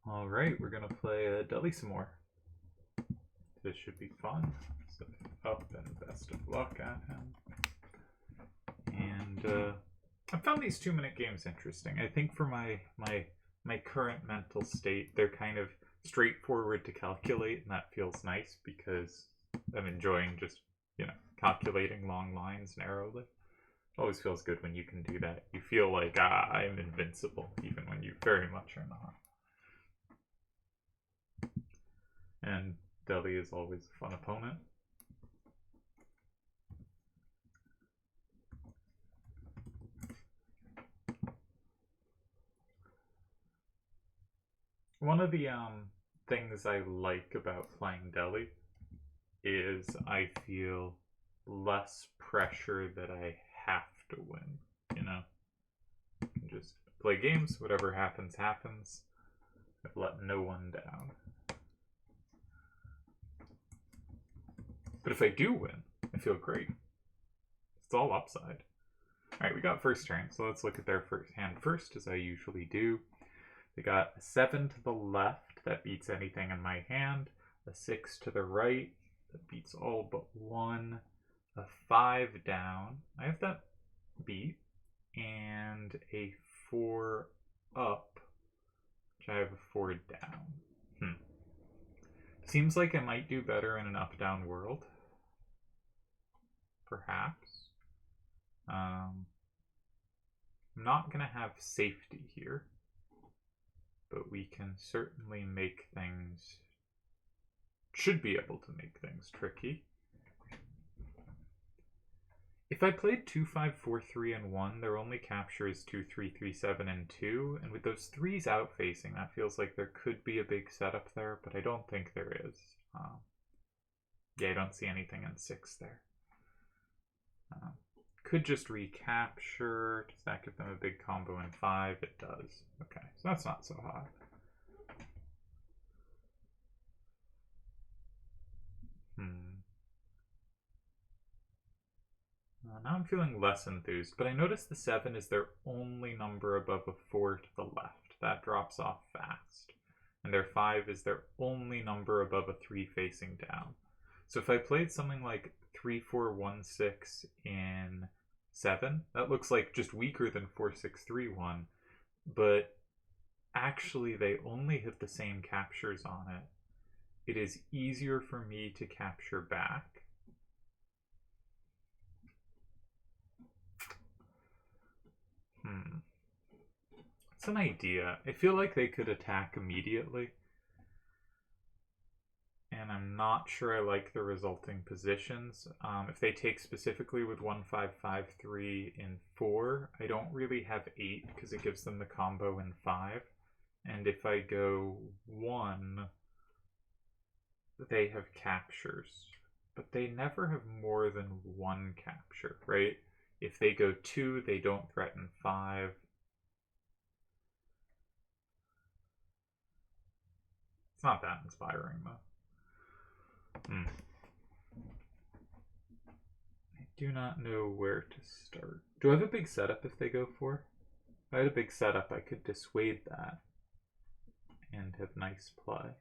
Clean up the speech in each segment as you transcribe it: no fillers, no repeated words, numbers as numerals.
Alright, we're gonna play Delial some more. This should be fun. So up and best of luck at him. And I found these 2-minute games interesting. I think for my current mental state, they're kind of straightforward to calculate, and that feels nice because I'm enjoying just, calculating long lines narrowly. Always feels good when you can do that. You feel like, I'm invincible, even when you very much are not. And Delial is always a fun opponent. One of the things I like about playing Delial is I feel less pressure that I have to win, I can just play games, whatever happens, happens. I've let no one down. But if I do win, I feel great. It's all upside. Alright, we got first turn, so let's look at their first hand first, as I usually do. They got a 7 to the left, that beats anything in my hand. A 6 to the right, that beats all but 1. A 5 down, I have that beat. And a 4 up, which I have a 4 down. Seems like I might do better in an up-down world. Perhaps. I'm not going to have safety here. But we can certainly make things... should be able to make things tricky. If I played 2, 5, 4, 3, and 1, their only capture is 2, 3, 3, 7, and 2. And with those 3s out-facing, that feels like there could be a big setup there, but I don't think there is. Yeah, I don't see anything in 6 there. Could just recapture. Does that give them a big combo in 5? It does. Okay, so that's not so hot. Now I'm feeling less enthused, but I notice the 7 is their only number above a 4 to the left. That drops off fast. And their 5 is their only number above a 3 facing down. So if I played something like 3, 4, 1, 6 in 7, that looks like just weaker than 4, 6, 3, 1. But actually they only have the same captures on it. It is easier for me to capture back. It's an idea. I feel like they could attack immediately. And I'm not sure I like the resulting positions. If they take specifically with 1, 5, 5, 3 in 4, I don't really have 8 because it gives them the combo in 5. And if I go 1, they have captures. But they never have more than 1 capture, right? If they go 2, they don't threaten 5. It's not that inspiring, though. I do not know where to start. Do I have a big setup if they go 4? If I had a big setup, I could dissuade that and have nice play.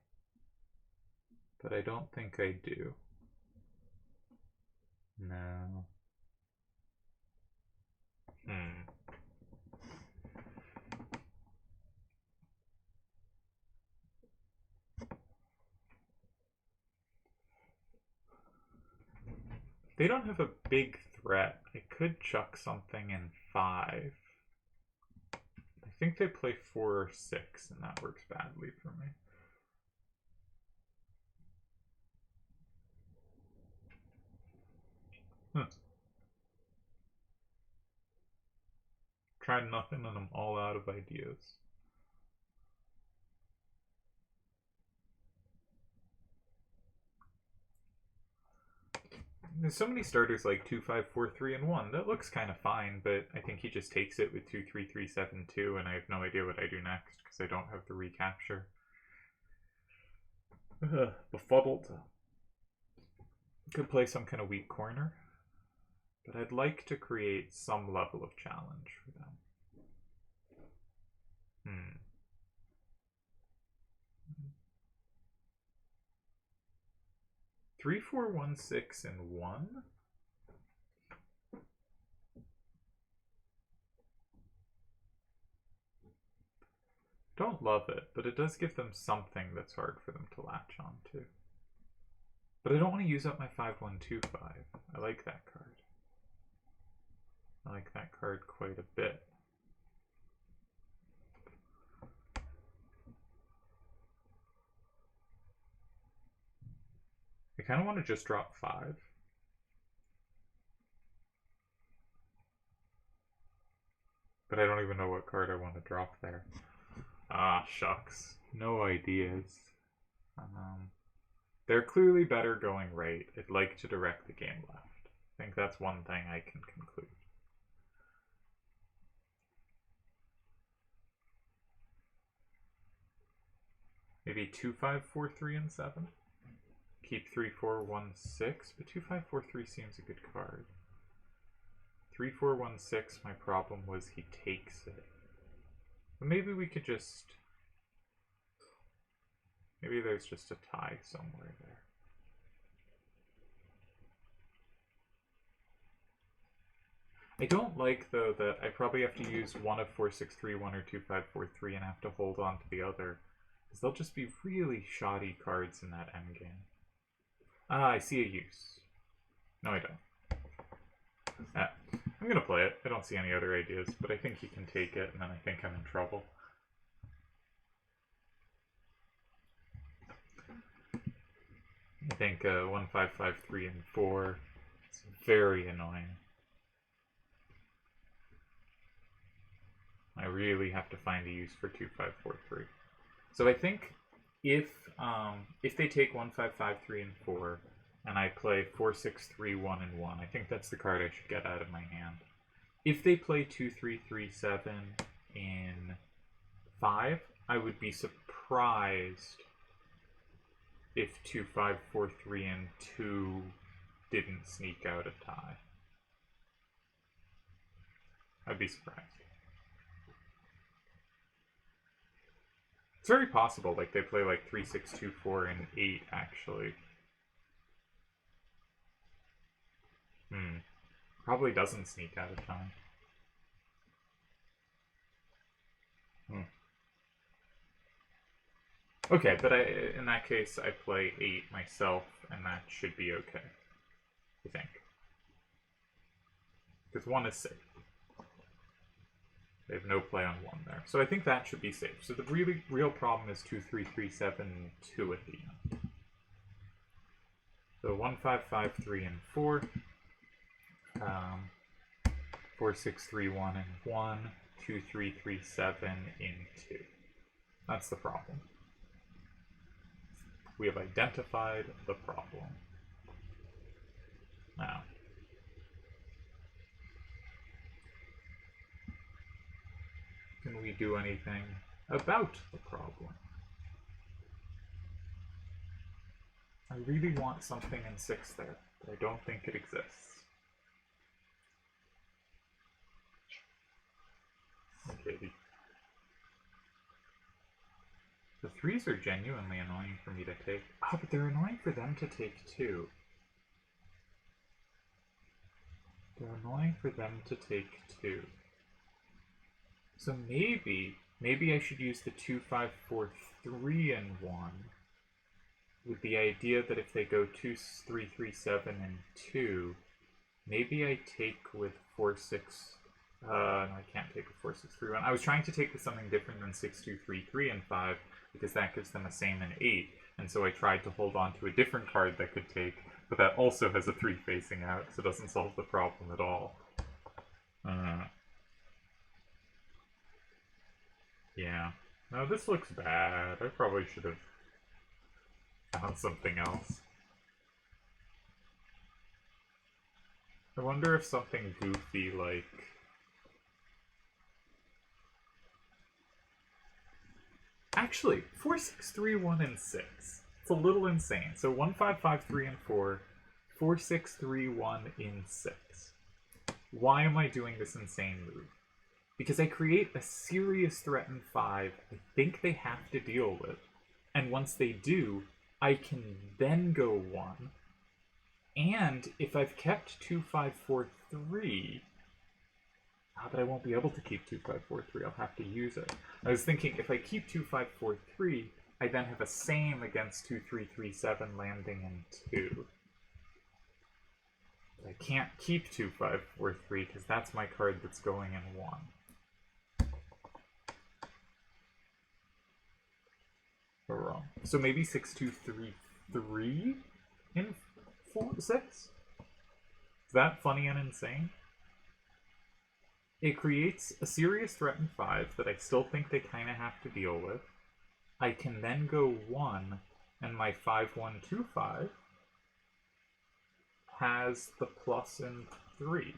But I don't think I do. No. They don't have a big threat. I could chuck something in 5. I think they play 4 or 6, and that works badly for me. Tried nothing and I'm all out of ideas. There's so many starters like 2, 5, 4, 3, and 1. That looks kind of fine, but I think he just takes it with 2, 3, 3, 7, 2, and I have no idea what I do next because I don't have the recapture. Befuddled. Could play some kind of weak corner, but I'd like to create some level of challenge for them. 3, 4, 1, 6, and 1. Don't love it, but it does give them something that's hard for them to latch on to. But I don't want to use up my 5, 1, 2, 5. I like that card. I like that card quite a bit. I kind of want to just drop 5. But I don't even know what card I want to drop there. Ah, shucks. No ideas. They're clearly better going right. I'd like to direct the game left. I think that's one thing I can conclude. Maybe 2, 5, 4, 3, and 7. Keep 3, 4, 1, 6. But 2, 5, 4, 3 seems a good card. 3, 4, 1, 6, my problem was he takes it. But maybe we could just... Maybe there's just a tie somewhere there. I don't like, though, that I probably have to use one of 4, 6, 3, 1 or 2, 5, 4, 3 and have to hold on to the other. Because they'll just be really shoddy cards in that endgame. Ah, I see a use. No, I don't. Ah, I'm gonna play it. I don't see any other ideas, but I think he can take it, and then I think I'm in trouble. I think 1, 5, 5, 3, and 4 is very annoying. I really have to find a use for 2, 5, 4, 3. So I think if they take 1, 5, 5, 3, and 4, and I play 4, 6, 3, 1, and 1, I think that's the card I should get out of my hand. If they play 2, 3, 3, 7 in 5, I would be surprised if 2, 5, 4, 3, and 2 didn't sneak out a tie. I'd be surprised. It's very possible, like, they play like 3, 6, 2, 4, and 8, actually. Probably doesn't sneak out of time. Okay, but in that case, I play 8 myself, and that should be okay. I think. Because 1 is safe. They have no play on 1 there. So I think that should be safe. So the really real problem is 2, 3, 3, 7, 2 at the end. So 1, 5, 5, 3, and 4. 4, 6, 3, 1, and 1. 2, 3, 3, 7, in 2. That's the problem. We have identified the problem. Now, can we do anything about the problem? I really want something in 6 there, but I don't think it exists. Okay, the 3s are genuinely annoying for me to take. Oh, but they're annoying for them to take too. They're annoying for them to take too. So maybe I should use the 2, 5, 4, 3, and 1. With the idea that if they go 2, 3, 3, 7, and 2, maybe I take with 4, 6... no, I can't take with 4, 6, 3, 1. I was trying to take with something different than 6, 2, 3, 3, and 5, because that gives them a same and 8. And so I tried to hold on to a different card that could take, but that also has a 3 facing out, so it doesn't solve the problem at all. Yeah. No, this looks bad. I probably should have found something else. I wonder if something goofy like... Actually, 4, 6, 3, 1, and 6. It's a little insane. So 1, 5, 5, 3, and 4. 4, 6, 3, 1 in 6. Why am I doing this insane move? Because I create a serious threat in 5 I think they have to deal with. And once they do, I can then go 1 And if I've kept 2, 5, 4, 3... but I won't be able to keep 2, 5, 4, 3. I'll have to use it. I was thinking if I keep 2, 5, 4, 3, I then have a same against 2, 3, 3, 7 landing in 2. I can't keep 2, 5, 4, 3 because that's my card that's going in 1. Or wrong. So maybe 6, 2, 3, 3 in 4, 6? Is that funny and insane? It creates a serious threat in 5 that I still think they kind of have to deal with. I can then go 1, and my 5, 1, 2, 5 has the plus in 3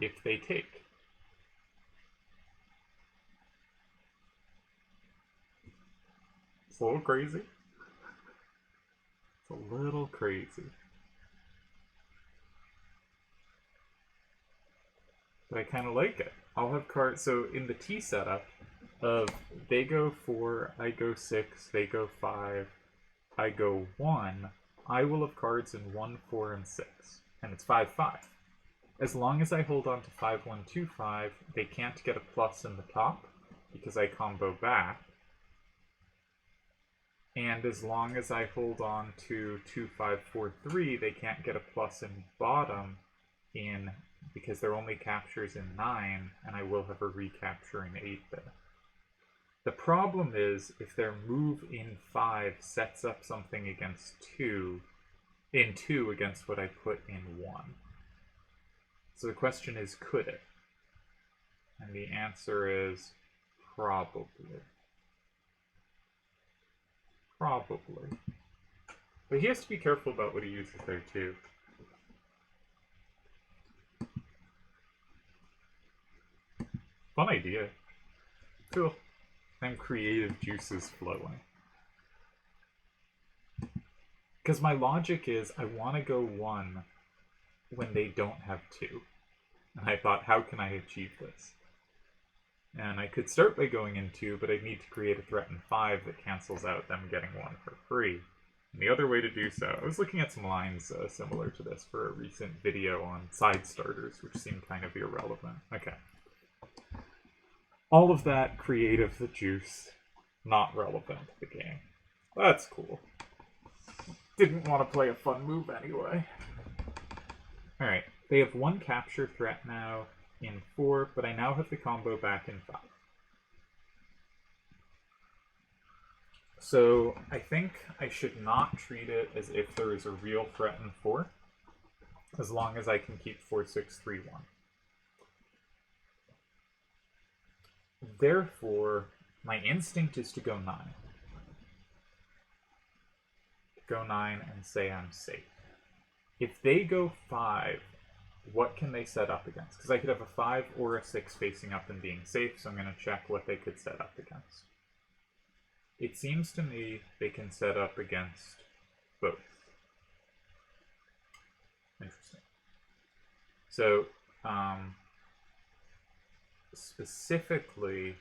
if they take. It's a little crazy. It's a little crazy. But I kind of like it. I'll have cards. So in the T setup of they go 4, I go 6, they go 5, I go 1, I will have cards in 1, 4, and 6. And it's 5, 5. As long as I hold on to 5, 1, 2, 5, they can't get a plus in the top because I combo back. And as long as I hold on to 2, 5, 4, 3, they can't get a plus in bottom in because they're only captures in 9, and I will have a recapture in 8 there. The problem is if their move in 5 sets up something against 2, in 2 against what I put in 1. So the question is, could it? And the answer is probably. Probably. But he has to be careful about what he uses there too. Fun idea. Cool. And creative juices flowing. Because my logic is I want to go 1 when they don't have 2. And I thought, how can I achieve this? And I could start by going in 2, but I'd need to create a threat in 5 that cancels out them getting 1 for free. And the other way to do so, I was looking at some lines similar to this for a recent video on side starters, which seemed kind of irrelevant. Okay. All of that creative the juice, not relevant to the game. That's cool. Didn't want to play a fun move anyway. Alright, they have 1 capture threat now in 4, but I now have the combo back in 5. So I think I should not treat it as if there is a real threat in 4, as long as I can keep 4, 6, 3, 1. Therefore, my instinct is to go 9. Go 9 and say I'm safe. If they go 5, what can they set up against? Because I could have a 5 or a 6 facing up and being safe, so I'm going to check what they could set up against. It seems to me they can set up against both. Interesting. So, specifically,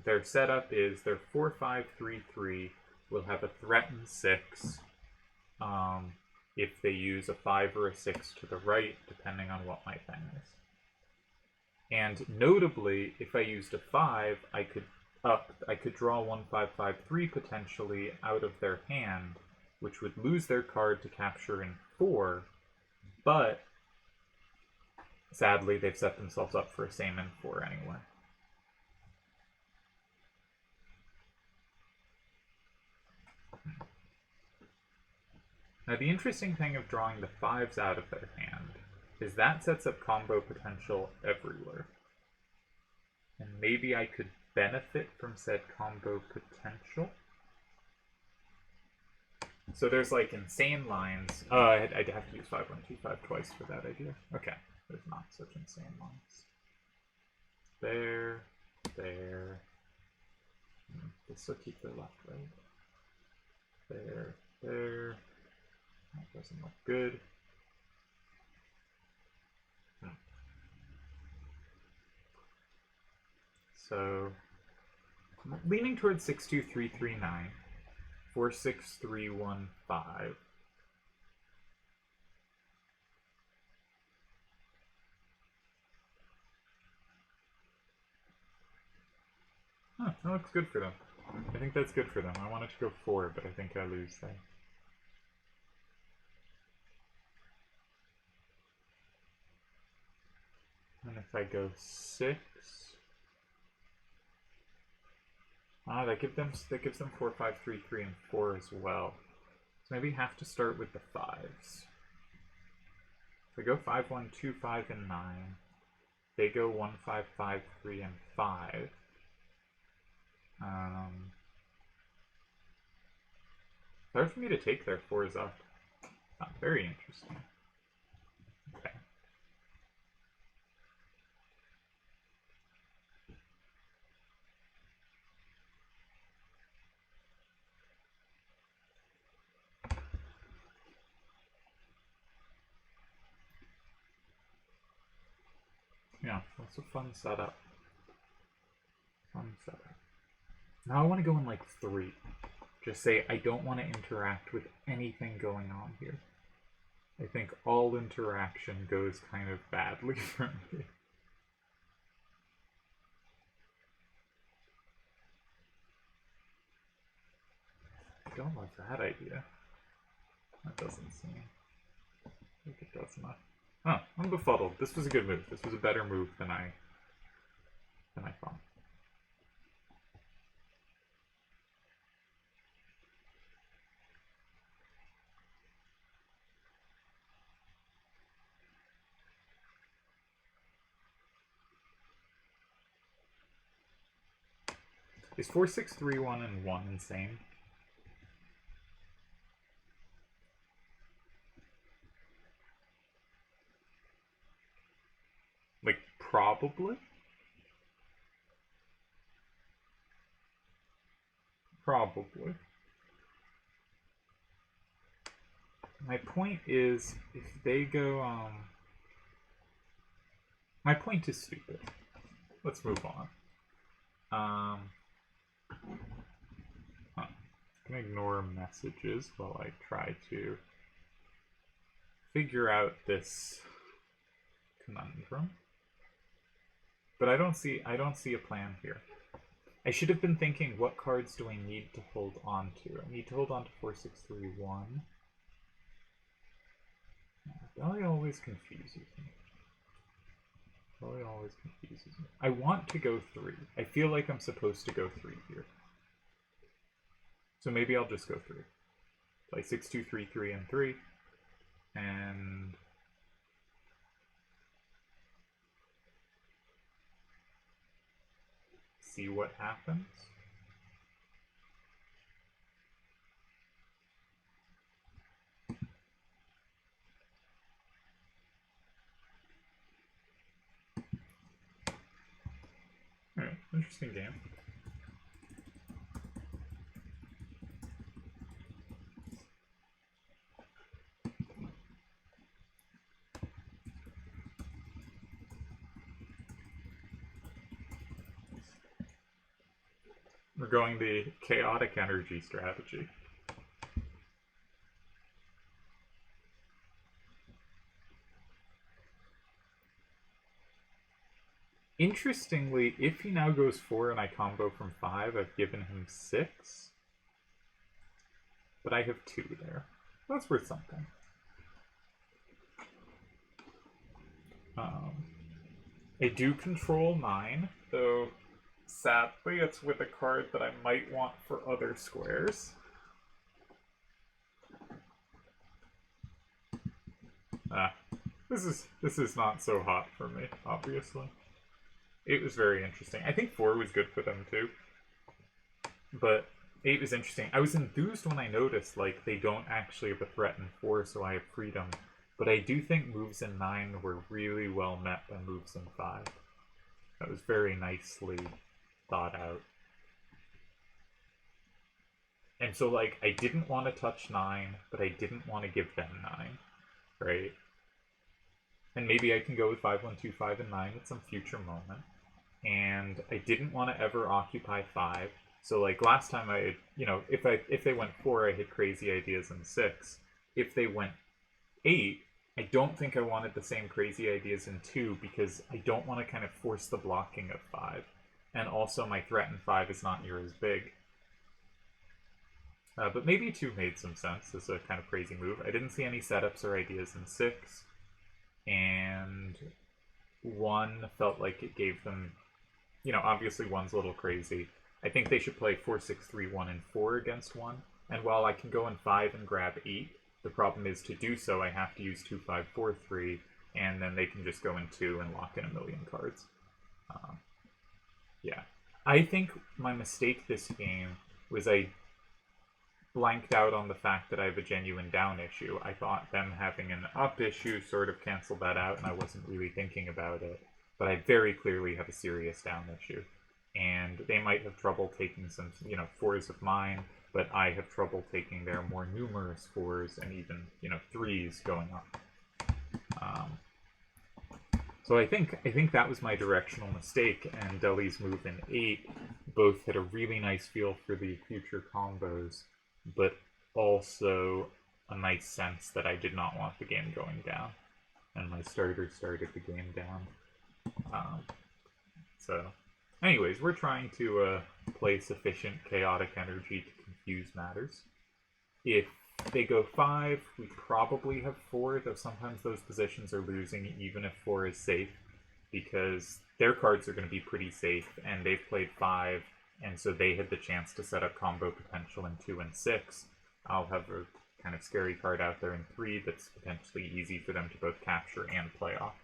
their setup is their 4, 5, 3, 3 will have a threatened 6 if they use a 5 or a 6 to the right, depending on what my thing is. And notably, if I used a 5, I could draw 1, 5, 5, 3 potentially out of their hand, which would lose their card to capture in 4, but sadly, they've set themselves up for a same in 4 anyway. Now, the interesting thing of drawing the 5s out of their hand is that sets up combo potential everywhere. And maybe I could benefit from said combo potential. So there's like insane lines. I'd have to use 5, 1, 2, 5 twice for that idea. Okay. There's not such insane lines. There. They still keep their left, right? There. That doesn't look good. So, I'm leaning towards 6, 2, 3, 3, 9. 4, 6, 3, 1, 5. Huh, that looks good for them. I think that's good for them. I wanted to go 4, but I think I lose there. And if I go 6, that gives them 4, 5, 3, 3, and 4 as well. So maybe have to start with the 5s. If I go 5, 1, 2, 5, and 9, they go 1, 5, 5, 3, and 5. Hard for me to take their 4s up. Very interesting. Okay. Yeah, that's a fun setup. Now I want to go in like 3. Just say I don't want to interact with anything going on here. I think all interaction goes kind of badly for me. I don't like that idea. That doesn't seem like it does much. Oh, I'm befuddled. This was a good move. This was a better move than I thought. Is 4, 6, 3, 1, and 1 insane? Like, probably? Probably. My point is, if they go, my point is stupid. Let's move on. I'm gonna ignore messages while I try to figure out this conundrum. But I don't see a plan here. I should have been thinking, what cards do I need to hold on to? I need to hold on to 4, 6, 3, 1. Delial always confuses me. I want to go 3. I feel like I'm supposed to go 3 here. So maybe I'll just go 3. Play 6, 2, 3, 3, and 3. And see what happens. Alright, interesting game. We're going the chaotic energy strategy. Interestingly, if he now goes 4 and I combo from 5, I've given him 6. But I have 2 there. That's worth something. I do control 9, though sadly it's with a card that I might want for other squares. This is not so hot for me, obviously. It was very interesting. I think 4 was good for them too. But 8 was interesting. I was enthused when I noticed, like, they don't actually have a threat in 4, so I have freedom. But I do think moves in 9 were really well met by moves in 5. That was very nicely thought out. And so, like, I didn't want to touch 9, but I didn't want to give them 9, right? And maybe I can go with 5, 1, 2, 5, and 9 at some future moment. And I didn't want to ever occupy 5. So, like, last time I, if they went 4, I had crazy ideas in 6. If they went 8, I don't think I wanted the same crazy ideas in 2 because I don't want to kind of force the blocking of 5. and also my threat in 5 is not near as big. But maybe 2 made some sense as a kind of crazy move. I didn't see any setups or ideas in 6, and 1 felt like it gave them, you know, obviously 1's a little crazy. I think they should play 4, 6, 3, 1, and 4 against 1, and while I can go in 5 and grab 8, the problem is to do so I have to use 2, 5, 4, 3, and then they can just go in 2 and lock in a million cards. Yeah. I think my mistake this game was I blanked out on the fact that I have a genuine down issue. I thought them having an up issue sort of canceled that out, and I wasn't really thinking about it. But I very clearly have a serious down issue. And they might have trouble taking some, you know, 4s of mine, but I have trouble taking their more numerous 4s and even, you know, 3s going up. So I think that was my directional mistake, and Deli's move in 8 both had a really nice feel for the future combos, but also a nice sense that I did not want the game going down, and my starter started the game down. So, anyways, we're trying to play sufficient chaotic energy to confuse matters. If they go 5, we probably have 4, though sometimes those positions are losing even if 4 is safe, because their cards are going to be pretty safe, and they've played 5, and so they had the chance to set up combo potential in 2 and 6. I'll have a kind of scary card out there in 3 that's potentially easy for them to both capture and play off.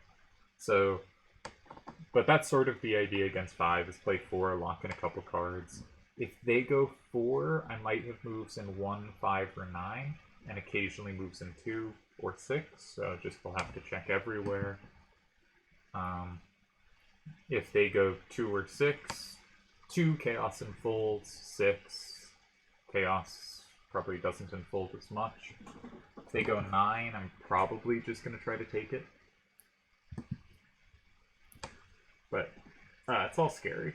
So, but that's sort of the idea against 5, is play 4, lock in a couple cards. If they go 4, I might have moves in 1, 5, or 9, and occasionally moves in 2 or 6, so just we'll have to check everywhere. If they go 2 or 6, 2 Chaos unfolds, 6 Chaos probably doesn't unfold as much. If they go 9, I'm probably just going to try to take it. But it's all scary.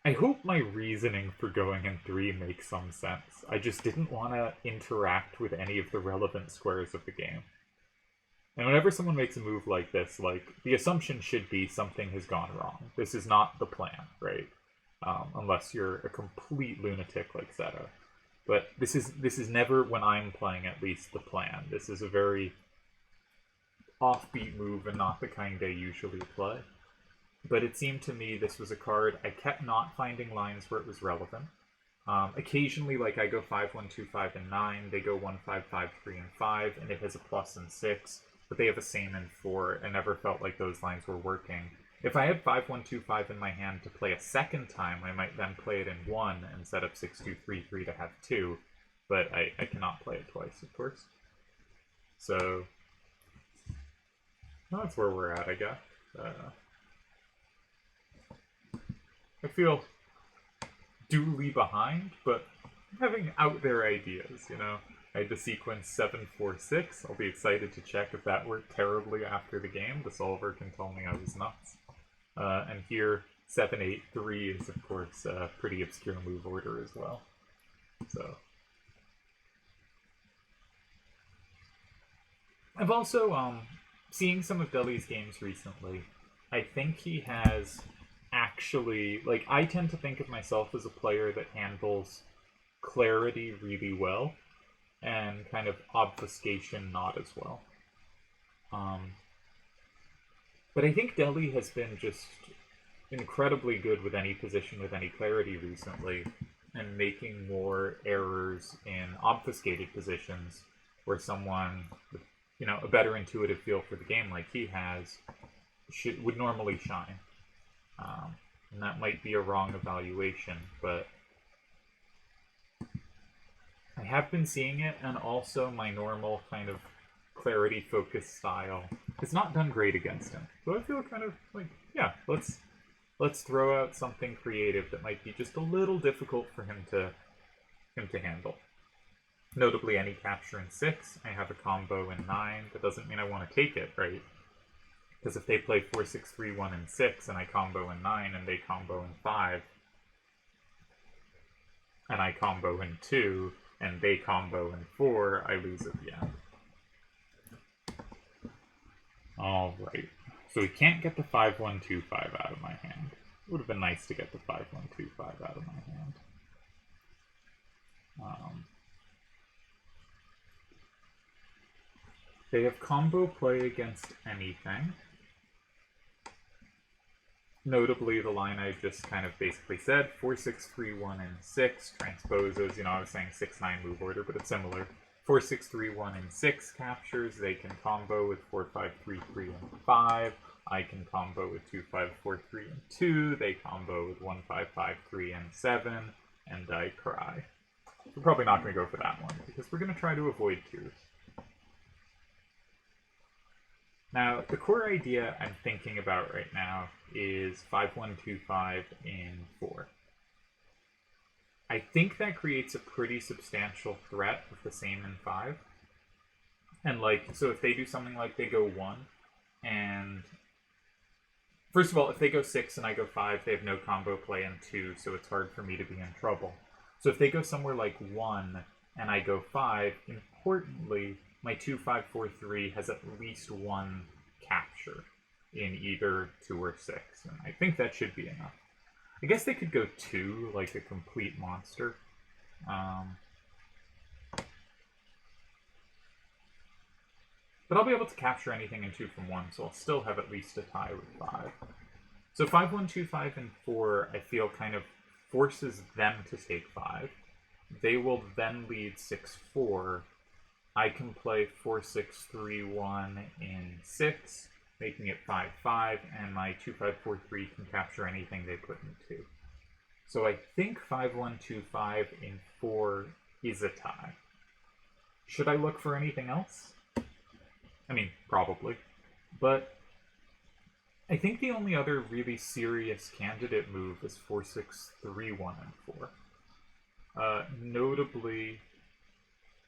I hope my reasoning for going in 3 makes some sense. I just didn't want to interact with any of the relevant squares of the game. And whenever someone makes a move like this, like, the assumption should be something has gone wrong. This is not the plan, right? Unless you're a complete lunatic like Zeta. But this is never, when I'm playing at least, the plan. This is a very offbeat move and not the kind I usually play. But it seemed to me this was a card I kept not finding lines where it was relevant. Occasionally, like, I go 5, 1, 2, 5, and 9. They go 1, 5, 5, 3, and 5, and it has a plus in 6. But they have a same in 4. I never felt like those lines were working. If I had 5, 1, 2, 5 in my hand to play a second time, I might then play it in 1 and set up 6, 2, 3, 3 to have 2. But I cannot play it twice, of course. So, that's where we're at, I guess. I feel duly behind, but having out there ideas, you know? I had to sequence 7, 4, 6. I'll be excited to check if that worked terribly after the game. The solver can tell me I was nuts. And here, 7, 8, 3 is, of course, a pretty obscure move order as well. So, I've also, seeing some of Deli's games recently, I think he has actually, like, I tend to think of myself as a player that handles clarity really well, and kind of obfuscation not as well. But I think Deli has been just incredibly good with any position with any clarity recently, and making more errors in obfuscated positions where someone with, you know, a better intuitive feel for the game like he has would normally shine. And that might be a wrong evaluation, but I have been seeing it, and also my normal kind of clarity-focused style has not done great against him. So I feel kind of like, yeah, let's throw out something creative that might be just a little difficult for him to handle. Notably, any capture in 6, I have a combo in 9. That doesn't mean I want to take it, right? Because if they play 4, 6, 3, 1, and 6, and I combo in 9, and they combo in 5, and I combo in 2, and they combo in 4, I lose at the end. Alright. So we can't get the 5-1-2-5 out of my hand. It would have been nice to get the 5-1-2-5 out of my hand. They have combo play against anything. Notably, the line I just kind of basically said, 4-6-3-1 and 6 transposes, I was saying 6-9 move order, but it's similar. 4-6-3-1 and 6 captures, they can combo with 4-5-3-3 and 5. I can combo with 2-5-4-3 and 2. They combo with 1-5-5-3 and 7, and I cry. We're probably not going to go for that one, because we're going to try to avoid 2s. Now, the core idea I'm thinking about right now is 5-1-2-5 in 4. I think that creates a pretty substantial threat with the same in 5. And so if they do something like they go 1, and first of all, if they go 6 and I go 5, they have no combo play in 2, so it's hard for me to be in trouble. So if they go somewhere like 1 and I go 5, importantly, my 2-5-4-3 has at least 1 capture in either 2 or 6, and I think that should be enough. I guess they could go 2, like a complete monster. But I'll be able to capture anything in 2 from 1, so I'll still have at least a tie with 5. So 5-1-2-5 and 4, I feel kind of forces them to take 5. They will then lead 6-4. I can play 4-6-3-1 in 6, making it 5-5, and my 2-5-4-3 can capture anything they put in 2. So I think 5-1-2-5 in 4 is a tie. Should I look for anything else? I mean, probably. But I think the only other really serious candidate move is 4-6-3-1 and 4. Notably,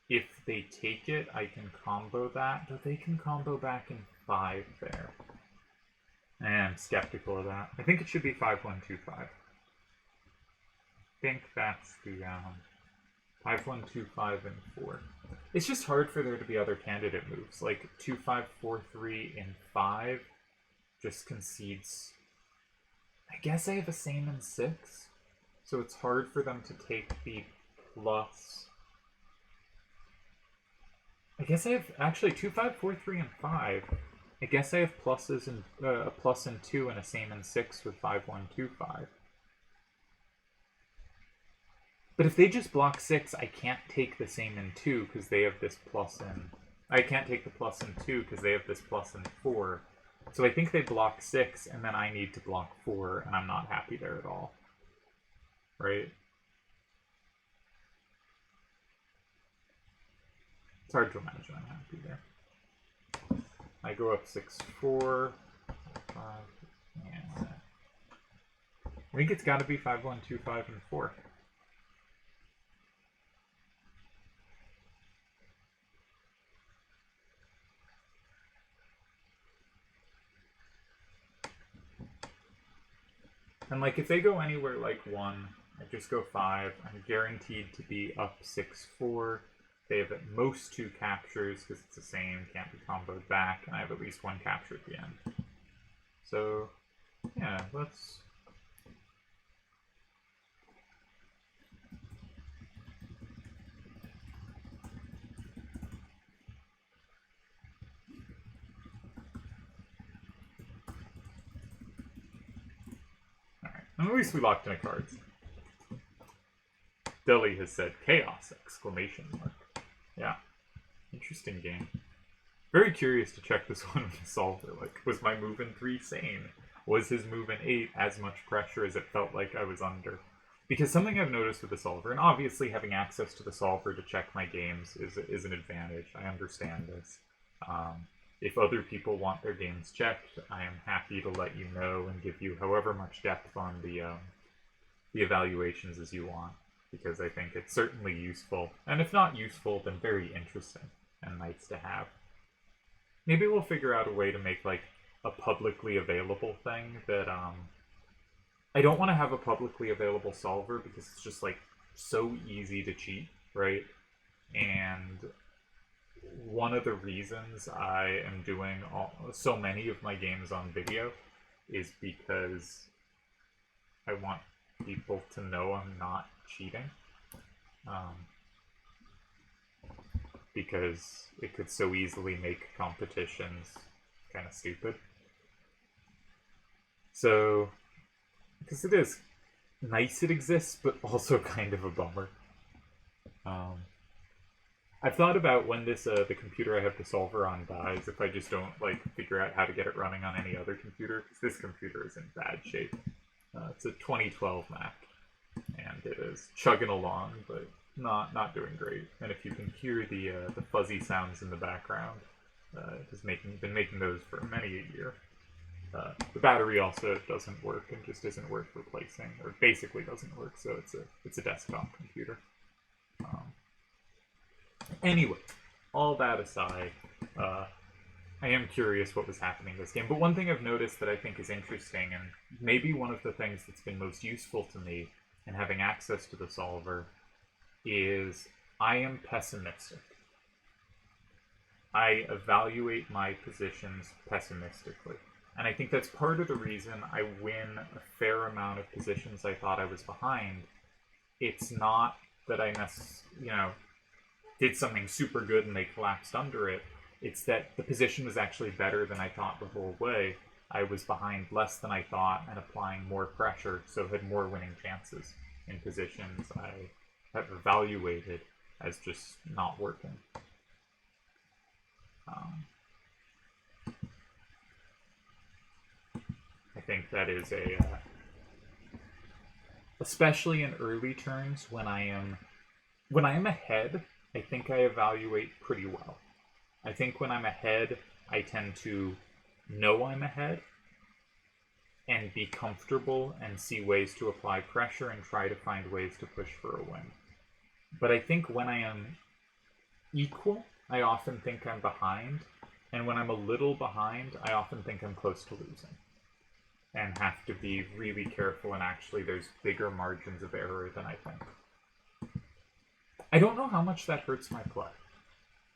if they take it, I can combo that, but they can combo back in 5 there. And I'm skeptical of that. I think it should be 5-1-2-5. I think that's the 5-1-2-5 and 4. It's just hard for there to be other candidate moves. Like 2-5-4-3 in 5 just concedes. I guess I have a same in 6, so it's hard for them to take the plus. I guess I have actually 2-5-4-3 and 5. I guess I have pluses and a plus in 2 and a same in 6 with 5-1-2-5. But if they just block 6, I can't take the same in 2 because they have this plus in. I can't take the plus in 2 because they have this plus in 4. So I think they block 6, and then I need to block 4, and I'm not happy there at all. Right? It's hard to imagine I'm happy there. I go up 6-4, 5, and I think it's got to be 5-1-2-5 and 4. And if they go anywhere like 1, I just go 5. I'm guaranteed to be up 6-4. They have at most 2 captures because it's the same, can't be comboed back, and I have at least 1 capture at the end. So, yeah, let's. Alright, at least we locked in a cards. Delial has said chaos! Exclamation mark. Yeah. Interesting game. Very curious to check this one with the solver. Was my move in 3 sane? Was his move in 8 as much pressure as it felt like I was under? Because something I've noticed with the solver, and obviously having access to the solver to check my games is an advantage. I understand this. If other people want their games checked, I am happy to let you know and give you however much depth on the evaluations as you want. Because I think it's certainly useful, and if not useful, then very interesting and nice to have. Maybe we'll figure out a way to make a publicly available thing that I don't want to have a publicly available solver because it's just so easy to cheat, right? And one of the reasons I am doing so many of my games on video is because I want people to know I'm not cheating. Because it could so easily make competitions kind of stupid. So, because it is nice it exists, but also kind of a bummer. I've thought about when this the computer I have the solver on dies, if I just don't like figure out how to get it running on any other computer, because this computer is in bad shape. It's a 2012 Mac, and it is chugging along, but not doing great. And if you can hear the fuzzy sounds in the background, it has been making those for many a year. The battery also doesn't work and just isn't worth replacing, or basically doesn't work. So it's a desktop computer. Anyway, all that aside, I am curious what was happening in this game. But one thing I've noticed that I think is interesting, and maybe one of the things that's been most useful to me in having access to the solver, is I am pessimistic. I evaluate my positions pessimistically. And I think that's part of the reason I win a fair amount of positions I thought I was behind. It's not that I did something super good and they collapsed under it. It's that the position was actually better than I thought the whole way. I was behind less than I thought and applying more pressure, so had more winning chances in positions I have evaluated as just not working. I think that is especially in early turns when I am ahead, I think I evaluate pretty well. I think when I'm ahead, I tend to know I'm ahead and be comfortable and see ways to apply pressure and try to find ways to push for a win. But I think when I am equal, I often think I'm behind. And when I'm a little behind, I often think I'm close to losing. And have to be really careful, and actually there's bigger margins of error than I think. I don't know how much that hurts my play.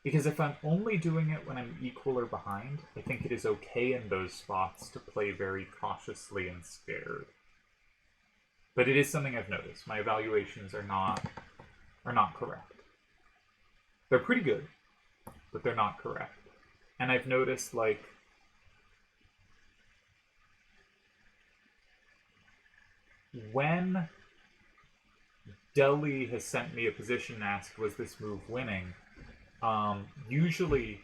Because if I'm only doing it when I'm equal or behind, I think it is okay in those spots to play very cautiously and scared. But it is something I've noticed. My evaluations are not correct. They're pretty good, but they're not correct. And I've noticed, like, when Delial has sent me a position and asked, was this move winning? Usually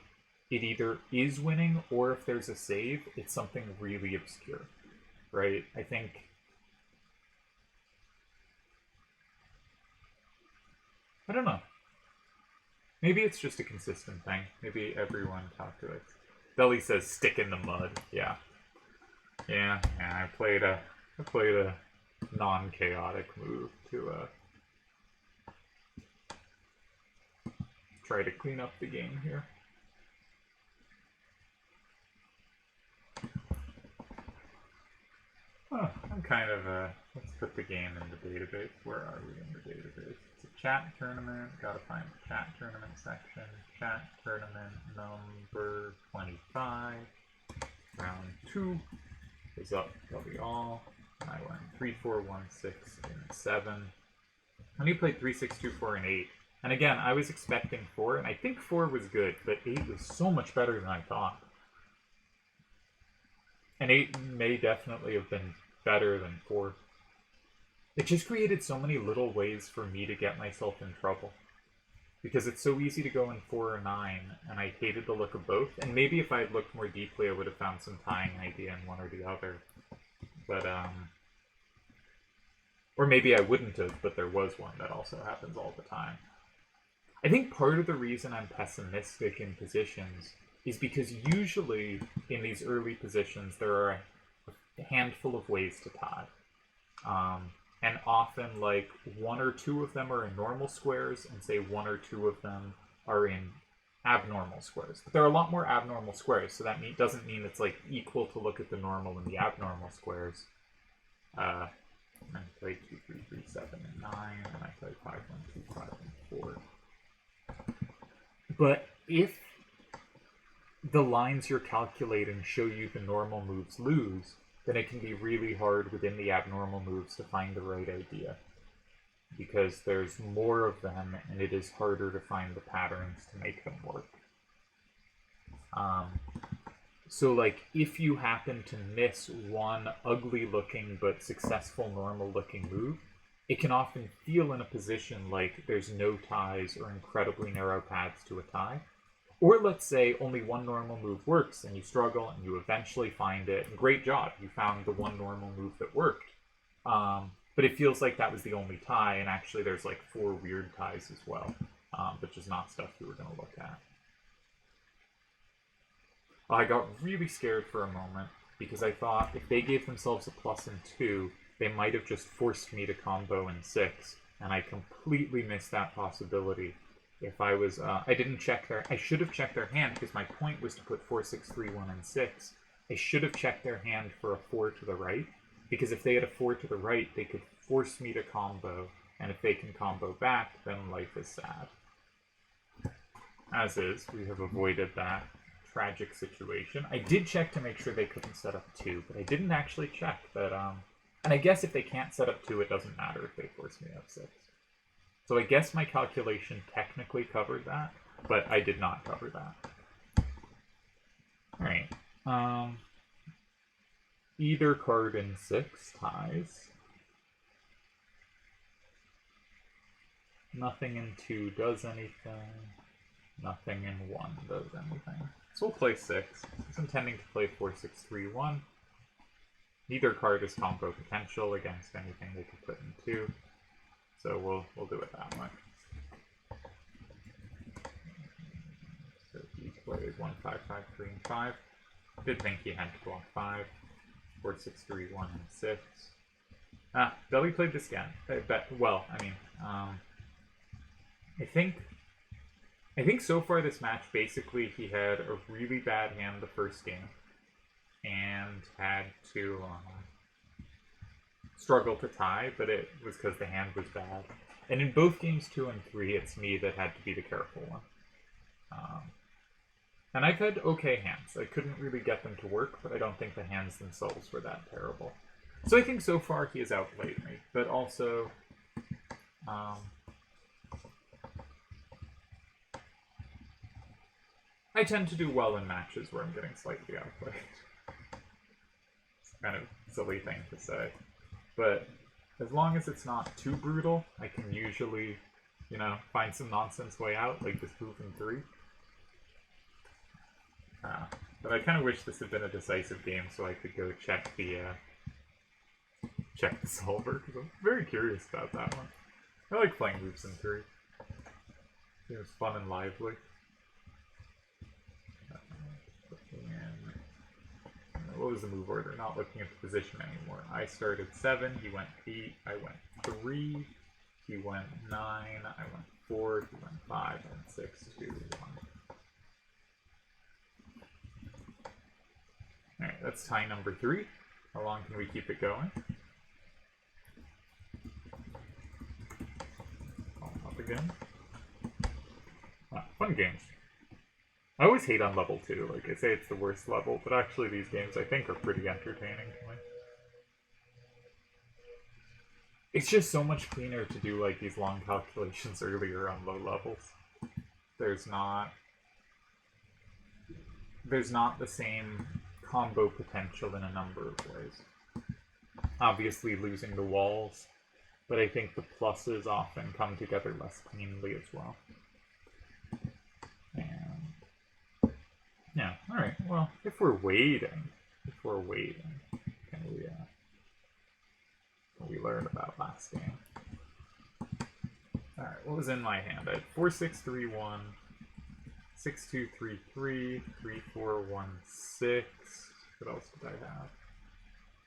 it either is winning, or if there's a save, it's something really obscure, right? I think I don't know. Maybe it's just a consistent thing. Maybe everyone calculates. Delial says stick in the mud. Yeah. I played a non-chaotic move to try to clean up the game here. I'm kind of let's put the game in the database. Where are we in the database? It's a chat tournament. Gotta find the chat tournament section. Chat tournament number 25. Round 2 is up Delial. I went 3, 4, 1, 6, and 7. And he played 3, 6, 2, 4, and 8. And again, I was expecting 4, and I think 4 was good, but 8 was so much better than I thought. And 8 may definitely have been better than 4. It just created so many little ways for me to get myself in trouble. Because it's so easy to go in 4 or 9, and I hated the look of both. And maybe if I had looked more deeply, I would have found some tying idea in one or the other. But, or maybe I wouldn't have, but there was one. That also happens all the time. I think part of the reason I'm pessimistic in positions is because usually in these early positions there are a handful of ways to tie. And often, like, 1 or 2 of them are in normal squares, and say 1 or 2 of them are in abnormal squares. But there are a lot more abnormal squares, so that doesn't mean it's, like, equal to look at the normal and the abnormal squares. I played 2, 3, 3, 7, and 9, and I played 5, 1, 2, 5, and 4. But if the lines you're calculating show you the normal moves lose, then it can be really hard within the abnormal moves to find the right idea. Because there's more of them, and it is harder to find the patterns to make them work. So, like, if you happen to miss one ugly-looking but successful normal-looking move, it can often feel in a position like there's no ties or incredibly narrow paths to a tie. Or let's say only one normal move works, and you struggle, and you eventually find it, and great job, you found the one normal move that worked. But it feels like that was the only tie, and actually there's like 4 weird ties as well, but just not stuff you were going to look at. I got really scared for a moment, because I thought if they gave themselves a plus in 2, they might have just forced me to combo in 6, and I completely missed that possibility. If I was, I didn't check I should have checked their hand, because my point was to put 4, 6, 3, 1, and 6. I should have checked their hand for a 4 to the right, because if they had a 4 to the right, they could force me to combo, and if they can combo back, then life is sad. As is, we have avoided that tragic situation. I did check to make sure they couldn't set up 2, but I didn't actually check that, and I guess if they can't set up 2, it doesn't matter if they force me up 6. So I guess my calculation technically covered that, but I did not cover that. Alright. Either card in 6 ties. Nothing in 2 does anything. Nothing in 1 does anything. So we'll play 6. I was intending to play 4, 6, 3, 1. Neither card is combo potential against anything they could put in 2. So we'll do it that way. So he played 1, 5, 5, 3, and 5. Did think he had to block 5. 4, 6, 3, 1, and 6. Delial played this again. Well, I mean, I think so far this match, basically, he had a really bad hand the first game, and had to struggle to tie, but it was because the hand was bad. And in both games 2 and 3, it's me that had to be the careful one. And I've had okay hands. I couldn't really get them to work, but I don't think the hands themselves were that terrible. So I think so far he has outplayed me, but also I tend to do well in matches where I'm getting slightly outplayed. It's kind of a silly thing to say. But as long as it's not too brutal, I can usually, find some nonsense way out, like this move in 3. But I kind of wish this had been a decisive game so I could go check the solver, because I'm very curious about that one. I like playing moves in 3. It was fun and lively. What was the move order? Not looking at the position anymore. I started 7, he went 8, I went 3, he went 9, I went 4, he went 5, I went 6, 2, 1. Alright, that's tie number 3. How long can we keep it going? Up again. Fun games. I always hate on level 2. Like, I say it's the worst level, but actually these games I think are pretty entertaining to me. It's just so much cleaner to do like these long calculations earlier on low levels. There's not the same combo potential in a number of ways. Obviously losing the walls, but I think the pluses often come together less cleanly as well. And yeah, alright, well, if we're waiting, can we learn about last game? Alright, what was in my hand? I had 4, 6, 3, 1, 6, 2, 3, 3, 3, 4, 1, 6. What else did I have?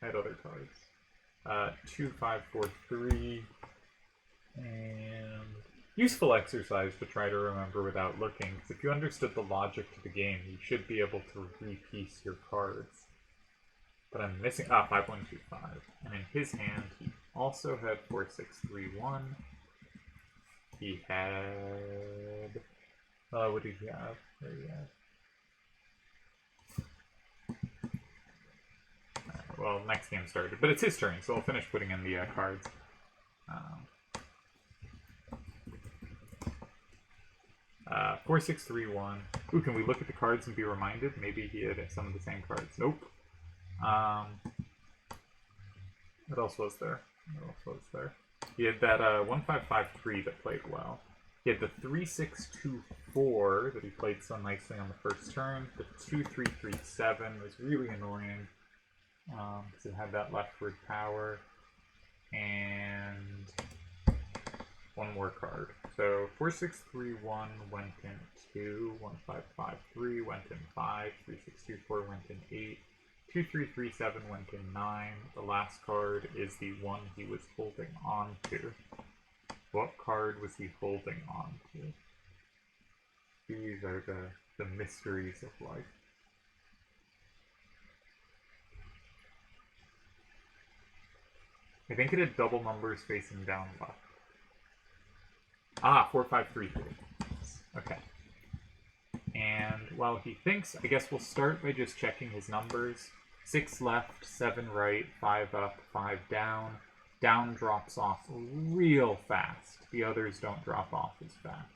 I had other cards. 2, 5, 4, 3. And useful exercise to try to remember without looking, because if you understood the logic to the game, you should be able to repiece your cards. But I'm missing 5, 1, 2, 5. And in his hand, he also had 4, 6, 3, 1. He had What did he have? There you have. Well, next game started, but it's his turn, so I'll finish putting in the cards. 4-6-3-1. Ooh, can we look at the cards and be reminded? Maybe he had some of the same cards. Nope. What else was there? He had that 1-5-5-3 that played well. He had the 3-6-2-4 that he played so nicely on the first turn. The 2-3-3-7 was really annoying because it had that leftward power. And one more card. So 4-6-3-1 went in 2, 1-5-5-3 went in 5, 3-6-2-4 went in 8, 2-3-3-7 went in 9. The last card is the one he was holding on to. What card was he holding on to? These are the mysteries of life. I think it had double numbers facing down left. 4-5-3-3. Okay. And while he thinks, I guess we'll start by just checking his numbers. 6 left, 7 right, 5 up, 5 down. Down drops off real fast. The others don't drop off as fast.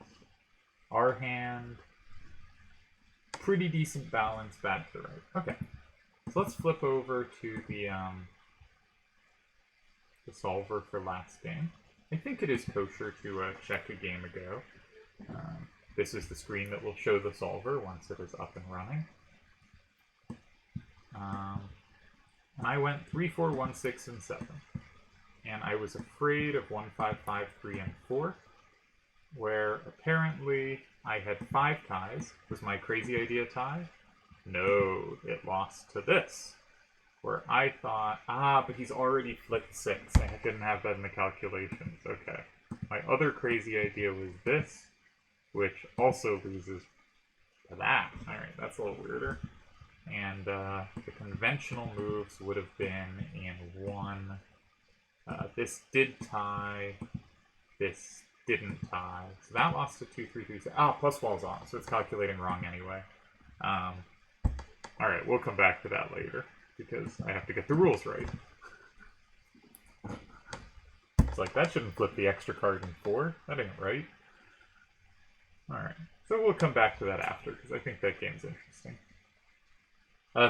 Our hand, pretty decent balance, bad to the right. Okay. So let's flip over to the solver for last game. I think it is kosher to check a game ago. This is the screen that will show the solver once it is up and running. And I went 3, 4, 1, 6, and 7. And I was afraid of 1, 5, 5, 3, and 4, where apparently I had 5 ties. Was my crazy idea tie? No, it lost to this. Where I thought, but he's already flipped 6. I didn't have that in the calculations. Okay. My other crazy idea was this, which also loses to that. Alright, that's a little weirder. And the conventional moves would have been in 1. This did tie. This didn't tie. So that lost to 2, 3, 3, 6. Plus wall's on, so it's calculating wrong anyway. Alright, we'll come back to that later, because I have to get the rules right. It's like, that shouldn't flip the extra card in 4. That ain't right. Alright, so we'll come back to that after, because I think that game's interesting.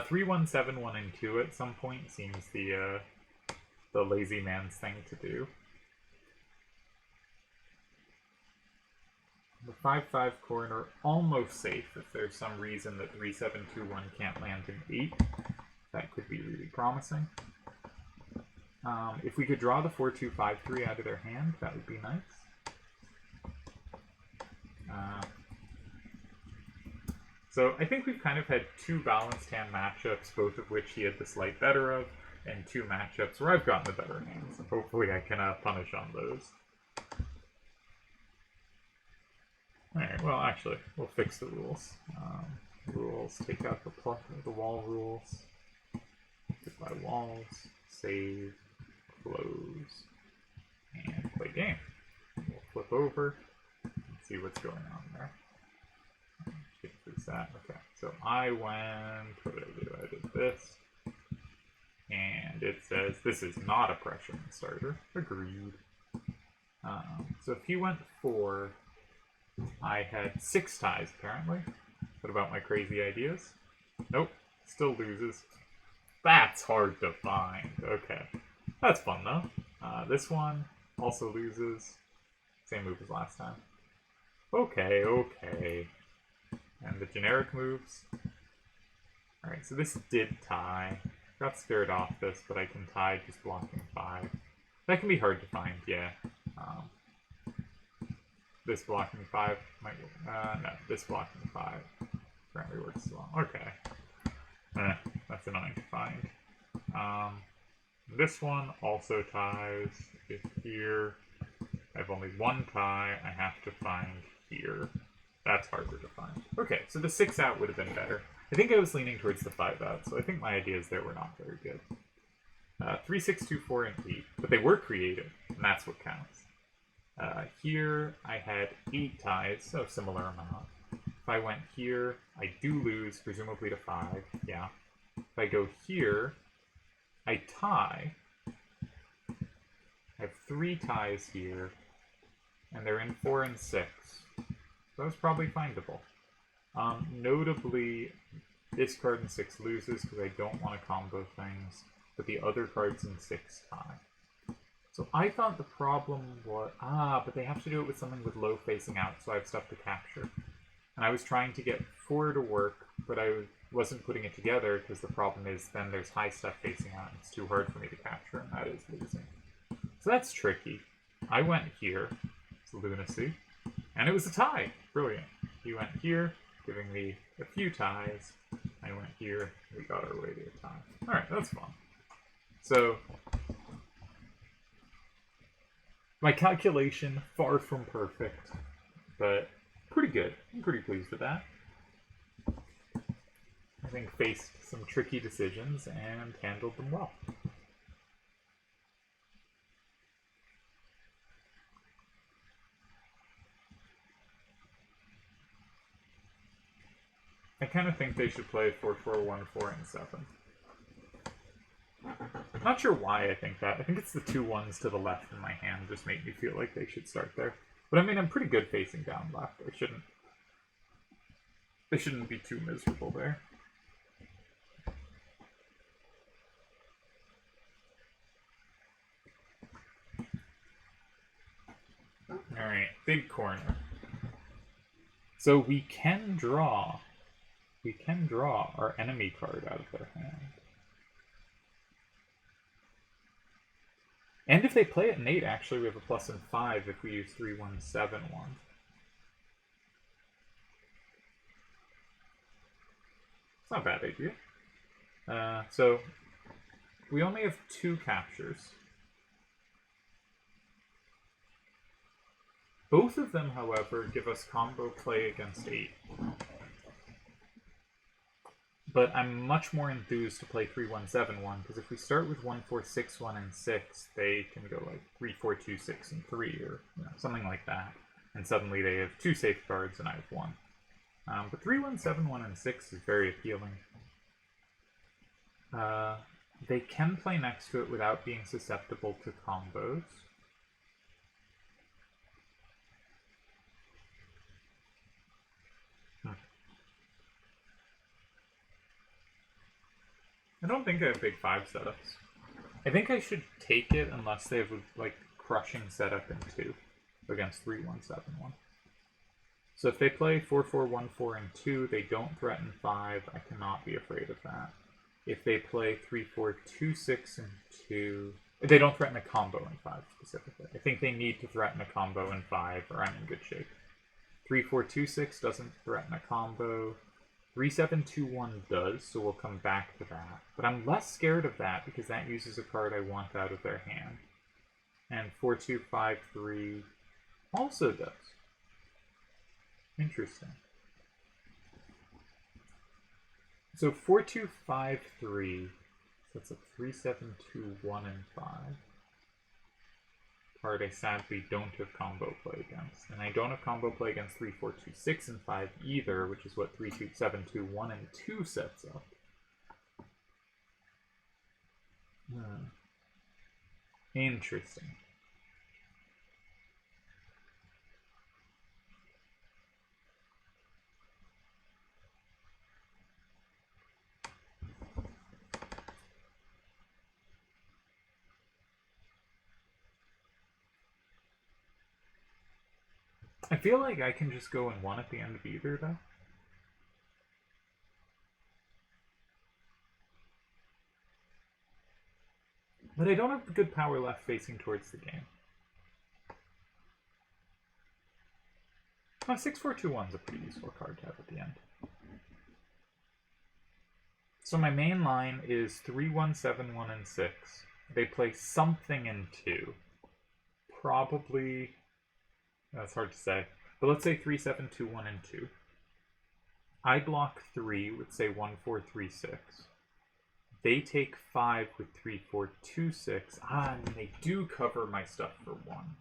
3, 1, 7, 1, and 2 at some point seems the lazy man's thing to do. The 5-5 corner, almost safe if there's some reason that 3, 7, 2, 1 can't land in 8. That could be really promising. If we could draw the 4, 2, 5, 3 out of their hand, that would be nice. So I think we've kind of had 2 balanced hand matchups, both of which he had the slight better of, and 2 matchups where I've gotten the better hands. So hopefully I can punish on those. Alright, well actually, we'll fix the rules. Rules, take out the wall rules. Goodbye walls, save, close, and play game. We'll flip over and see what's going on there. Fix that. Okay, so I went, what did I do? I did this. And it says this is not a pressure starter. Agreed. So if he went 4, I had 6 ties apparently. What about my crazy ideas? Nope, still loses. That's hard to find. Okay, that's fun though. This one also loses. Same move as last time. Okay, okay. And the generic moves. Alright, so this did tie. Got scared off this, but I can tie just blocking 5. That can be hard to find, yeah. This blocking 5 might... no, this blocking 5 apparently works as well. Okay. That's annoying to find. This one also ties. If here I have only 1 tie, I have to find here. That's harder to find. Okay, so the 6 out would have been better. I think I was leaning towards the 5 out, so I think my ideas there were not very good. 3, 6, 2, 4, and 8. But they were creative, and that's what counts. Here I had 8 ties, so similar amount. If I went here, I do lose, presumably to 5. Yeah. If I go here, I tie. I have 3 ties here, and they're in 4 and 6. So that's probably findable. Notably, this card in 6 loses because I don't want to combo things, but the other cards in 6 tie. So I thought the problem was... but they have to do it with something with low facing out, so I have stuff to capture. And I was trying to get 4 to work, but I wasn't putting it together because the problem is then there's high stuff facing out, and it's too hard for me to capture, and that is losing. So that's tricky. I went here. It's lunacy. And it was a tie. Brilliant. He went here, giving me a few ties. I went here. We got our way to a tie. Alright, that's fun. So, my calculation, far from perfect, but pretty good. I'm pretty pleased with that. I think faced some tricky decisions and handled them well. I kind of think they should play 4-4-1-4 and 7. Not sure why I think that. I think it's the 2 1s to the left in my hand just make me feel like they should start there. But I mean, I'm pretty good facing down left. They shouldn't be too miserable there. Alright, big corner. So we can draw our enemy card out of their hand. And if they play it in 8, actually we have a plus in 5 if we use 3-1-7-1. It's not a bad idea. So we only have 2 captures. Both of them, however, give us combo play against 8. But I'm much more enthused to play 3-1-7-1, because if we start with 1-4-6-1 and 6, they can go like 3-4-2-6 and 3, or something like that. And suddenly they have 2 safeguards and I have 1. But 3-1-7-1 and 6 is very appealing. They can play next to it without being susceptible to combos. I don't think I have big 5 setups. I think I should take it unless they have a like crushing setup in 2 against 3-1-7-1. So if they play 4-4-1-4 and 2, they don't threaten 5. I cannot be afraid of that. If they play 3-4-2-6 and 2, they don't threaten a combo in 5 specifically. I think they need to threaten a combo in 5 or I'm in good shape. 3-4-2-6 doesn't threaten a combo. 3-7-2-1 does, so we'll come back to that. But I'm less scared of that because that uses a card I want out of their hand. And 4-2-5-3 also does. Interesting. So 4-2-5-3, so that's a 3-7-2-1 and 5. Card I sadly don't have combo play against. And I don't have combo play against 3-4-2-6 and 5 either, which is what 3-2-7-2-1 and 2 sets up. Interesting. I feel like I can just go in 1 at the end of either, though. But I don't have good power left facing towards the game. 6-4-2-1 is a pretty useful card to have at the end. So my main line is 3-1-7-1 and 6. They play something in 2. Probably... That's hard to say. But let's say 3-7-2-1 and 2. I block 3 with, say, 1-4-3-6. They take 5 with 3-4-2-6. And they do cover my stuff for 1.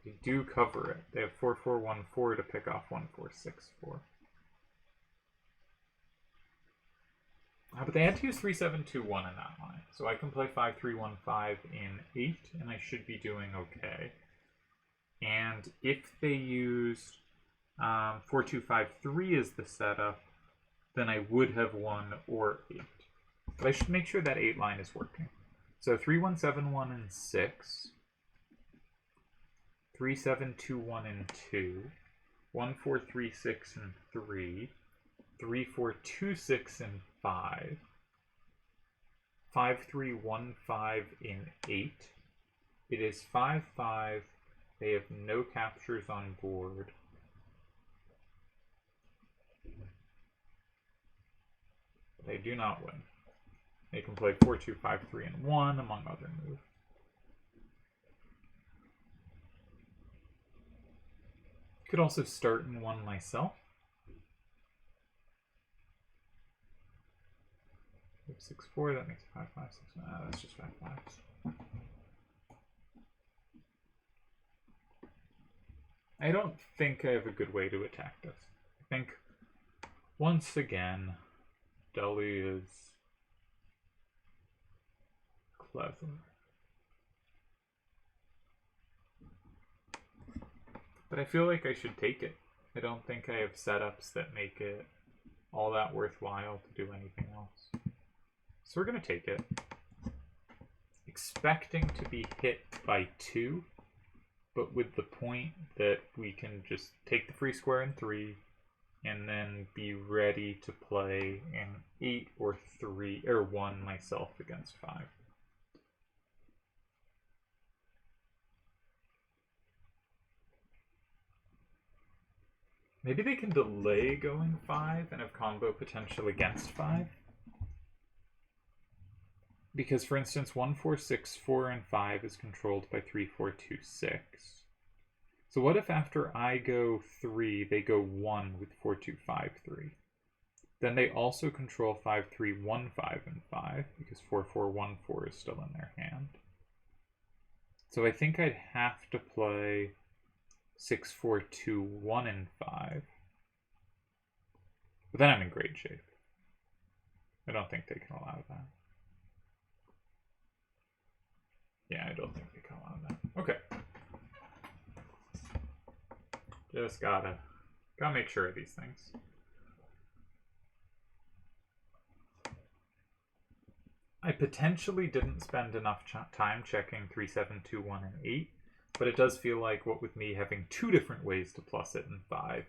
They do cover it. They have 4-4-1-4 to pick off 1-4-6-4. But they had to use 3-7-2-1 in that line. So I can play 5-3-1-5 in 8, and I should be doing okay. And if they used 4-2-5-3 as the setup, then I would have won or 8. But I should make sure that 8 line is working. So 3-1-7-1 and 6. 3-7-2-1 and 2. 1-4-3-6 and 3. 3-4-2-6 and 5. 5-3-1-5 in 8. It is 5-5. They have no captures on board. They do not win. They can play 4-2-5-3 and 1, among other moves. Could also start in 1 myself. 6-4, that makes 5-5-6. That's just 5-5. I don't think I have a good way to attack this. I think, once again, Delial is clever. But I feel like I should take it. I don't think I have setups that make it all that worthwhile to do anything else. So we're going to take it. Expecting to be hit by 2, but with the point that we can just take the free square in 3, and then be ready to play in 8 or 3 or 1 myself against 5. Maybe they can delay going 5 and have combo potential against 5. Because, for instance, 1-4-6-4 and 5 is controlled by 3-4-2-6. So what if after I go 3, they go 1 with 4-2-5-3? Then they also control 5-3-1-5 and 5, because 4-4-1-4 is still in their hand. So I think I'd have to play 6-4-2-1 and 5. But then I'm in great shape. I don't think they can allow that. Yeah, I don't think they can allow that. Okay. Just gotta make sure of these things. I potentially didn't spend enough time checking 3-7-2-1 and 8, but it does feel like, what with me having 2 different ways to plus it in 5,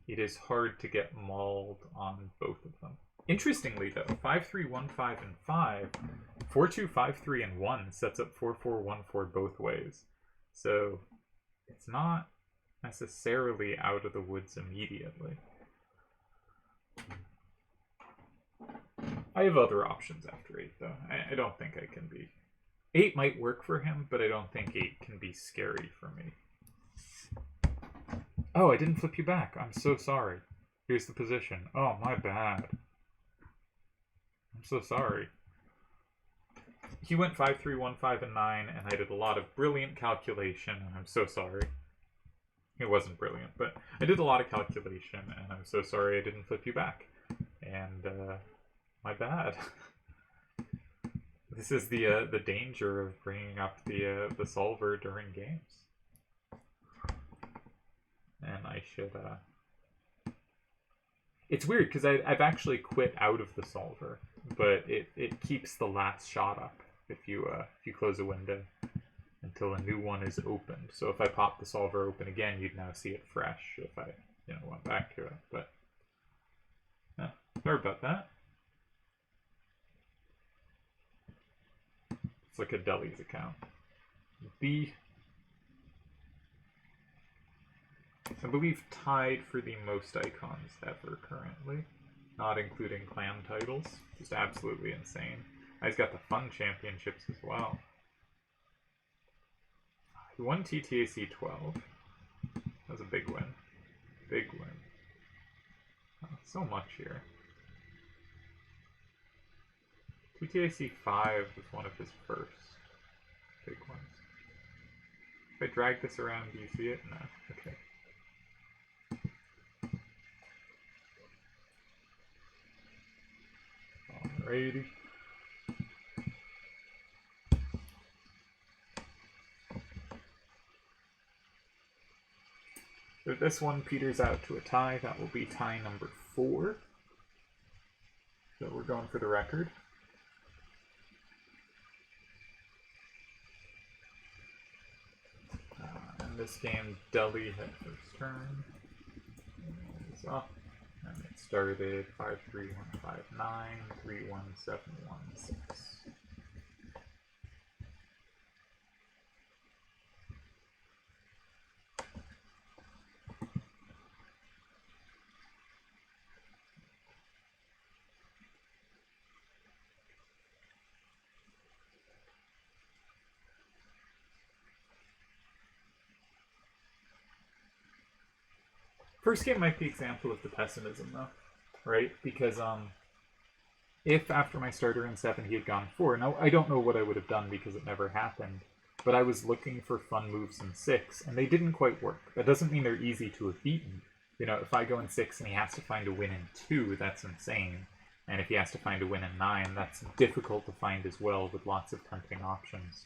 it is hard to get mauled on both of them. Interestingly, though, 5-3-1-5 and 5, 4-2-5-3 and 1 sets up 4-4-1-4 both ways. So it's not necessarily out of the woods immediately. I have other options after 8, though. I don't think I can be... 8 might work for him, but I don't think 8 can be scary for me. Oh, I didn't flip you back. I'm so sorry. Here's the position. Oh, my bad. I'm so sorry. He went 5-3-1-5 and 9, and I did a lot of brilliant calculation, and I'm so sorry. It wasn't brilliant, but I did a lot of calculation, and I'm so sorry I didn't flip you back. And, my bad. This is the danger of bringing up the solver during games. And I should, It's weird, because I've actually quit out of the solver, but it keeps the last shot up if you close a window until a new one is opened. So if I pop the solver open again, you'd now see it fresh if I went back to it. But yeah, sorry about that. It's like a Deli's account. I believe tied for the most icons ever currently, not including clan titles. Just absolutely insane. He's got the fun championships as well. He won TTAC 12. That was a big win. Big win. Oh, so much here. TTAC 5 was one of his first big ones. If I drag this around, do you see it? No. Okay. Alrighty. So this one peters out to a tie. That will be tie number 4. So we're going for the record. In this game, Delial had first turn. It's up. And it started 5-3-1-5-9, 3-1-7-1-6. First game might be example of the pessimism, though, right? Because if after my starter in 7 he had gone 4, now I don't know what I would have done because it never happened, but I was looking for fun moves in 6, and they didn't quite work. That doesn't mean they're easy to have beaten. You know, if I go in 6 and he has to find a win in 2, that's insane. And if he has to find a win in 9, that's difficult to find as well with lots of tempting options.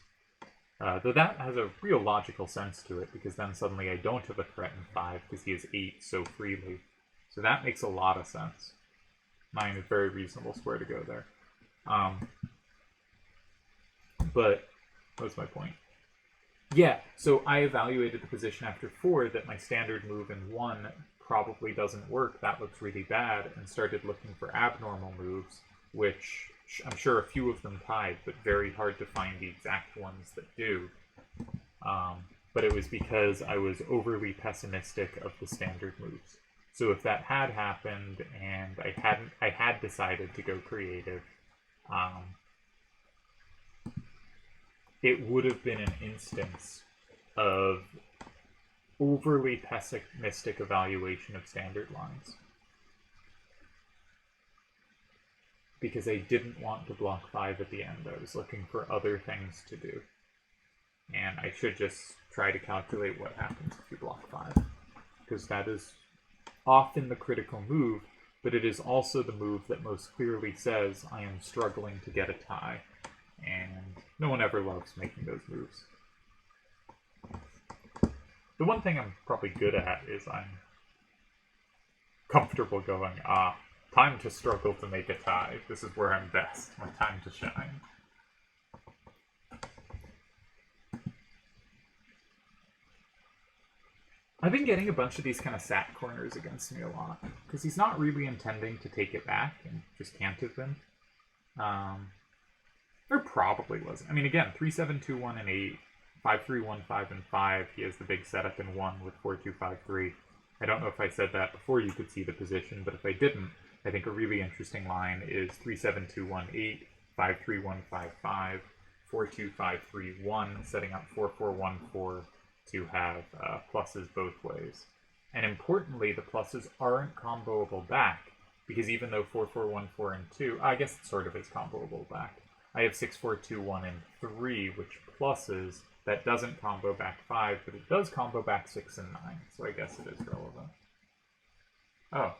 Though that has a real logical sense to it, because then suddenly I don't have a threat in 5 because he has 8 so freely. So that makes a lot of sense. 9 is very reasonable square to go there. But what was my point? Yeah, so I evaluated the position after 4 that my standard move in 1 probably doesn't work. That looks really bad, and started looking for abnormal moves, which I'm sure a few of them tied, but very hard to find the exact ones that do. But it was because I was overly pessimistic of the standard moves. So if that had happened and I had decided to go creative, it would have been an instance of overly pessimistic evaluation of standard lines. Because I didn't want to block 5 at the end. I was looking for other things to do. And I should just try to calculate what happens if you block 5. Because that is often the critical move, but it is also the move that most clearly says I am struggling to get a tie. And no one ever loves making those moves. The one thing I'm probably good at is I'm comfortable going, time to struggle to make a tie. This is where I'm best. My time to shine. I've been getting a bunch of these kind of sat corners against me a lot. Because he's not really intending to take it back and just can't have been. There probably wasn't. I mean, again, 3-7-2-1 and 8. 5-3-1-5 and 5. He has the big setup in 1 with 4-2-5-3. I don't know if I said that before you could see the position, but if I didn't, I think a really interesting line is 3-7-2-1-8, 5-3-1-5-5, 4-2-5-3-1, setting up 4-4-1-4 to have pluses both ways. And importantly, the pluses aren't comboable back, because even though 4-4-1-4 and 2, I guess it sort of is comboable back. I have 6-4-2-1 and 3, which pluses. That doesn't combo back 5, but it does combo back 6 and 9, so I guess it is relevant. Oh.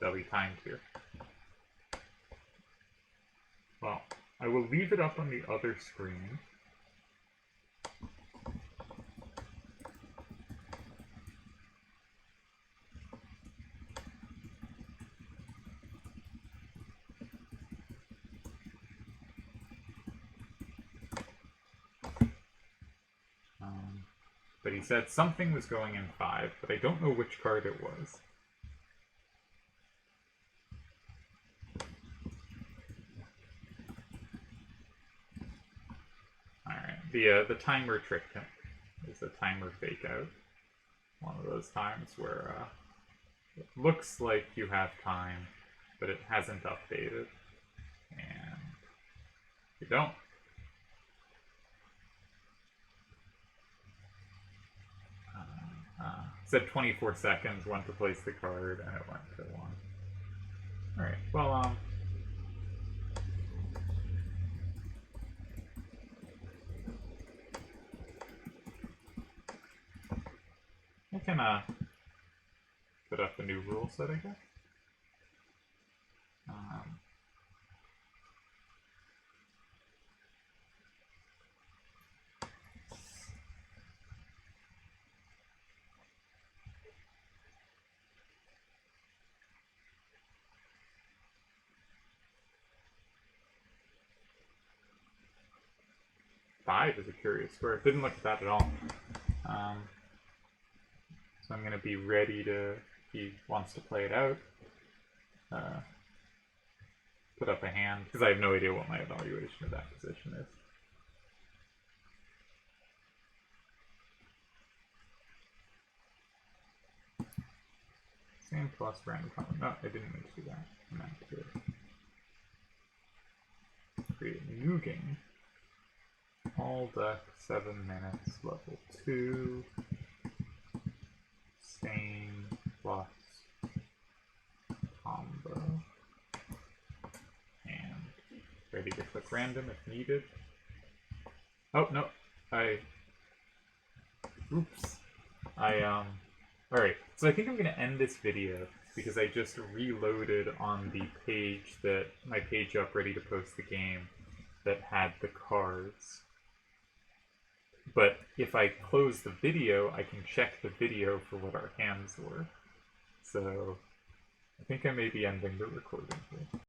They'll be timed here. Well, I will leave it up on the other screen. But he said something was going in 5, but I don't know which card it was. Alright, the timer tricked him. It's a timer fake out. One of those times where it looks like you have time, but it hasn't updated. And you don't. Said 24 seconds, went to place the card, and it went to 1. Alright, well, I can, put up a new rule set, I guess. 5 is a curious square. Didn't look at that at all. So I'm going to be ready to, if he wants to play it out, put up a hand, because I have no idea what my evaluation of that position is. Same plus random comment. No, I didn't mean to do that. I meant to create a new game. All deck, 7 minutes, level 2. Same plus combo. And ready to click random if needed. Oh, no. Oops. Alright, so I think I'm going to end this video because I just reloaded on the page that, my page up ready to post the game that had the cards. But if I close the video, I can check the video for what our hands were. So I think I may be ending the recording here.